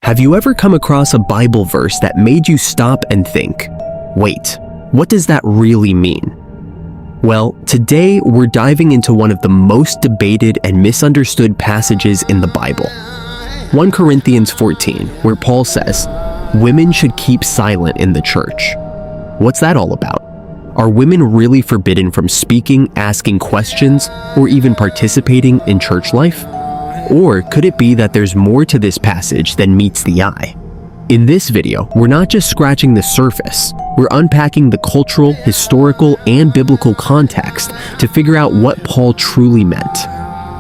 Have you ever come across a Bible verse that made you stop and think, wait, what does that really mean? Well, today we're diving into one of the most debated and misunderstood passages in the Bible. 1 Corinthians 14, where Paul says, women should keep silent in the church. What's that all about? Are women really forbidden from speaking, asking questions, or even participating in church life? Or could it be that there's more to this passage than meets the eye? In this video, we're not just scratching the surface, we're unpacking the cultural, historical, and biblical context to figure out what Paul truly meant.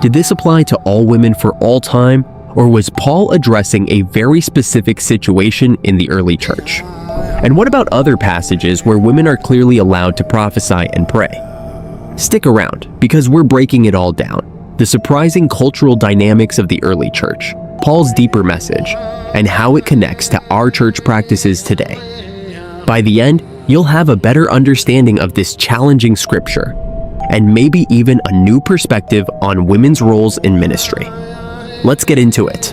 Did this apply to all women for all time, or was Paul addressing a very specific situation in the early church? And what about other passages where women are clearly allowed to prophesy and pray? Stick around, because we're breaking it all down. The surprising cultural dynamics of the early church, Paul's deeper message, and how it connects to our church practices today. By the end, you'll have a better understanding of this challenging scripture, and maybe even a new perspective on women's roles in ministry. Let's get into it.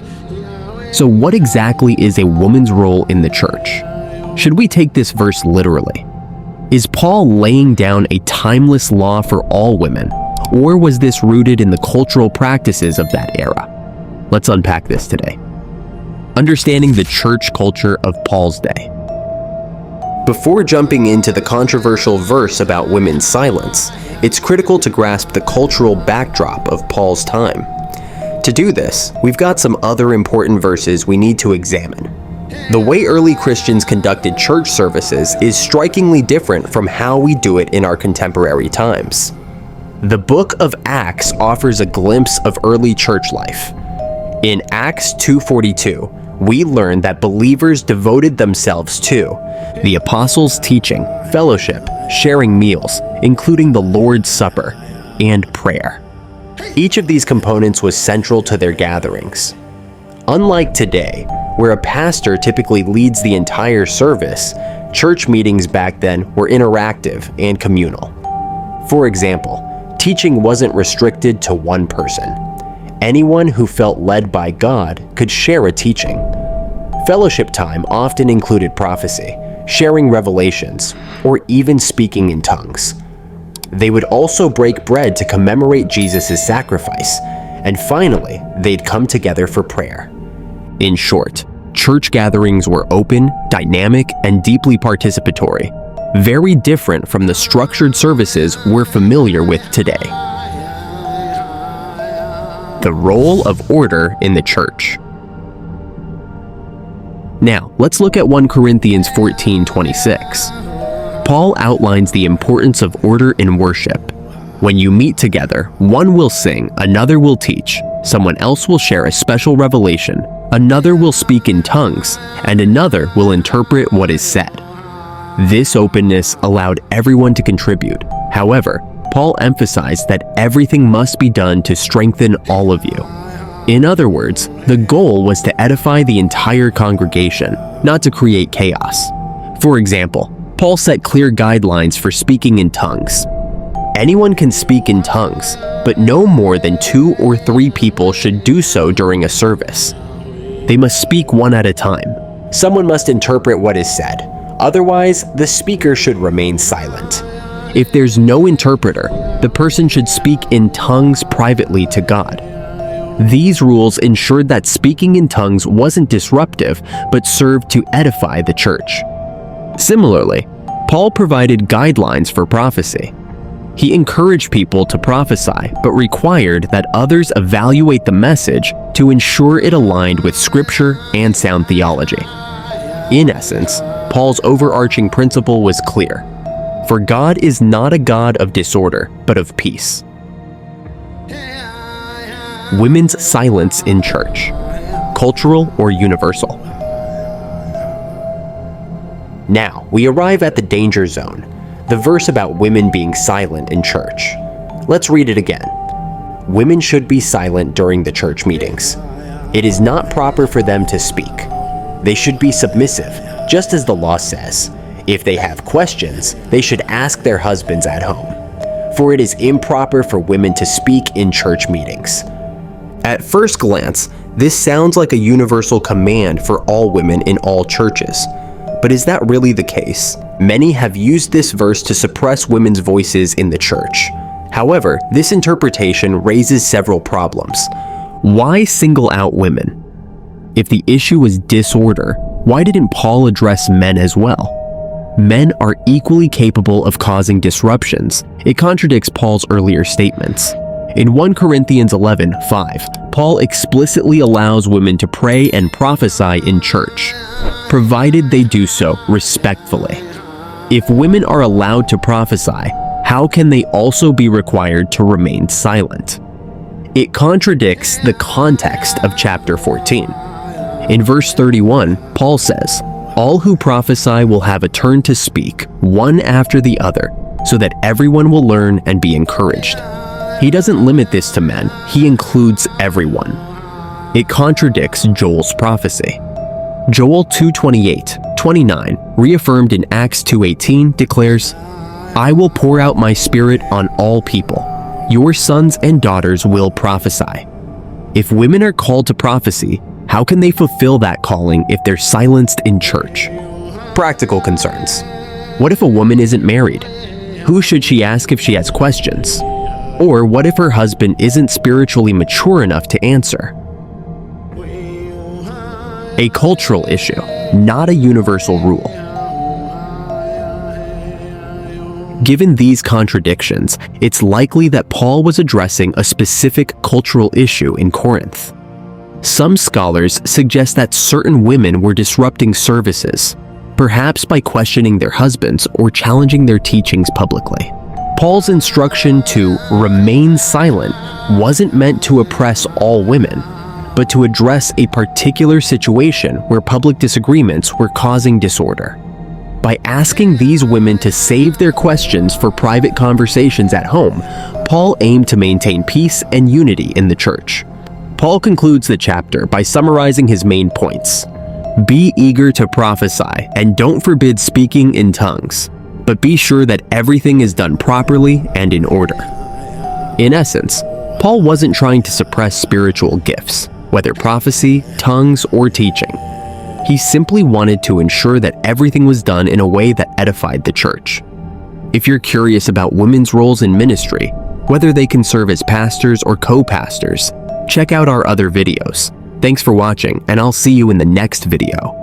So what exactly is a woman's role in the church? Should we take this verse literally? Is Paul laying down a timeless law for all women? Or was this rooted in the cultural practices of that era? Let's unpack this today. Understanding the church culture of Paul's day. Before jumping into the controversial verse about women's silence, it's critical to grasp the cultural backdrop of Paul's time. To do this, we've got some other important verses we need to examine. The way early Christians conducted church services is strikingly different from how we do it in our contemporary times. The book of Acts offers a glimpse of early church life. In Acts 2:42, we learn that believers devoted themselves to the apostles' teaching, fellowship, sharing meals, including the Lord's Supper, and prayer. Each of these components was central to their gatherings. Unlike today, where a pastor typically leads the entire service, church meetings back then were interactive and communal. For example, teaching wasn't restricted to one person. Anyone who felt led by God could share a teaching. Fellowship time often included prophecy, sharing revelations, or even speaking in tongues. They would also break bread to commemorate Jesus' sacrifice, and finally, they'd come together for prayer. In short, church gatherings were open, dynamic, and deeply participatory, very different from the structured services we're familiar with today. The role of order in the church. Now, let's look at 1 Corinthians 14:26. Paul outlines the importance of order in worship. When you meet together, one will sing, another will teach, someone else will share a special revelation, another will speak in tongues, and another will interpret what is said. This openness allowed everyone to contribute. However, Paul emphasized that everything must be done to strengthen all of you. In other words, the goal was to edify the entire congregation, not to create chaos. For example, Paul set clear guidelines for speaking in tongues. Anyone can speak in tongues, but no more than 2 or 3 people should do so during a service. They must speak one at a time. Someone must interpret what is said. Otherwise, the speaker should remain silent. If there's no interpreter, the person should speak in tongues privately to God. These rules ensured that speaking in tongues wasn't disruptive, but served to edify the church. Similarly, Paul provided guidelines for prophecy. He encouraged people to prophesy, but required that others evaluate the message to ensure it aligned with Scripture and sound theology. In essence, Paul's overarching principle was clear. For God is not a God of disorder, but of peace. Women's silence in church, cultural or universal? Now, we arrive at the danger zone, the verse about women being silent in church. Let's read it again. Women should be silent during the church meetings. It is not proper for them to speak. They should be submissive, just as the law says. If they have questions, they should ask their husbands at home. For it is improper for women to speak in church meetings. At first glance, This sounds like a universal command for all women in all churches. But is that really the case? Many have used this verse to suppress women's voices in the church. However, this interpretation raises several problems. Why single out women? If the issue was disorder, why didn't Paul address men as well? Men are equally capable of causing disruptions. It contradicts Paul's earlier statements. In 1 Corinthians 11:5, Paul explicitly allows women to pray and prophesy in church, provided they do so respectfully. If women are allowed to prophesy, how can they also be required to remain silent? It contradicts the context of chapter 14. In verse 31, Paul says, "All who prophesy will have a turn to speak, one after the other, so that everyone will learn and be encouraged." He doesn't limit this to men, he includes everyone. It contradicts Joel's prophecy. Joel 2:28-29, reaffirmed in Acts 2:18, declares, "I will pour out my spirit on all people. Your sons and daughters will prophesy." If women are called to prophecy, how can they fulfill that calling if they're silenced in church? Practical concerns. What if a woman isn't married? Who should she ask if she has questions? Or what if her husband isn't spiritually mature enough to answer? A cultural issue, not a universal rule. Given these contradictions, it's likely that Paul was addressing a specific cultural issue in Corinth. Some scholars suggest that certain women were disrupting services, perhaps by questioning their husbands or challenging their teachings publicly. Paul's instruction to remain silent wasn't meant to oppress all women, but to address a particular situation where public disagreements were causing disorder. By asking these women to save their questions for private conversations at home, Paul aimed to maintain peace and unity in the church. Paul concludes the chapter by summarizing his main points. Be eager to prophesy and don't forbid speaking in tongues, but be sure that everything is done properly and in order. In essence, Paul wasn't trying to suppress spiritual gifts, whether prophecy, tongues, or teaching. He simply wanted to ensure that everything was done in a way that edified the church. If you're curious about women's roles in ministry, whether they can serve as pastors or co-pastors, check out our other videos. Thanks for watching, and I'll see you in the next video.